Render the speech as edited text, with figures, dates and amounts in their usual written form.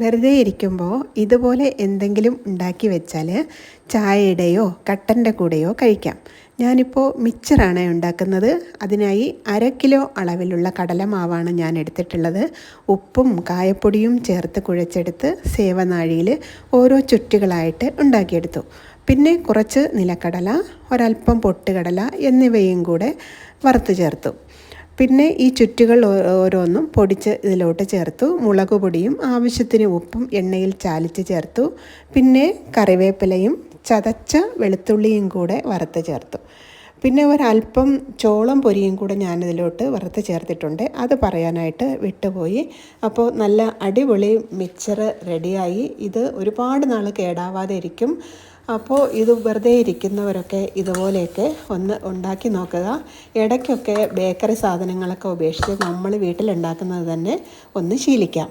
വെറുതെ ഇരിക്കുമ്പോൾ ഇതുപോലെ എന്തെങ്കിലും ഉണ്ടാക്കി വെച്ചാൽ ചായയുടെയോ കട്ടൻ്റെ കൂടെയോ കഴിക്കാം. ഞാനിപ്പോൾ മിച്ചറാണ് ഉണ്ടാക്കുന്നത്. അതിനായി 1/2 കിലോ അളവിലുള്ള കടലമാവാണ് ഞാൻ എടുത്തിട്ടുള്ളത്. ഉപ്പും കായപ്പൊടിയും ചേർത്ത് കുഴച്ചെടുത്ത് സേവനാഴിയിൽ ഓരോ ചുറ്റുകളായിട്ട് ഉണ്ടാക്കിയെടുത്തു. പിന്നെ കുറച്ച് നിലക്കടല, ഒരൽപ്പം പൊട്ടുകടല എന്നിവയും കൂടെ വറുത്ത് ചേർത്തു. പിന്നെ ഈ ചുറ്റുകൾ ഓരോന്നും പൊടിച്ച് ഇതിലോട്ട് ചേർത്തു. മുളക് പൊടിയും ആവശ്യത്തിന് ഉപ്പും എണ്ണയിൽ ചാലിച്ച് ചേർത്തു. പിന്നെ കറിവേപ്പിലയും ചതച്ച വെളുത്തുള്ളിയും കൂടെ വറുത്ത് ചേർത്തു. പിന്നെ ഒരല്പം ചോളം പൊരിയും കൂടെ ഞാനിതിലോട്ട് വറുത്ത് ചേർത്തിട്ടുണ്ട്. അത് പറയാനായിട്ട് വിട്ടുപോയി. അപ്പോൾ നല്ല അടിപൊളി മിക്സർ റെഡിയായി. ഇത് ഒരുപാട് നാൾ കേടാവാതെ ഇരിക്കും. അപ്പോൾ ഇത് വെറുതെ ഇരിക്കുന്നവരൊക്കെ ഇതുപോലെയൊക്കെ ഒന്ന് ഉണ്ടാക്കി നോക്കുക. ഇടയ്ക്കൊക്കെ ബേക്കറി സാധനങ്ങളൊക്കെ ഉപേക്ഷിച്ച് നമ്മൾ വീട്ടിലുണ്ടാക്കുന്നത് തന്നെ ഒന്ന് ശീലിക്കാം.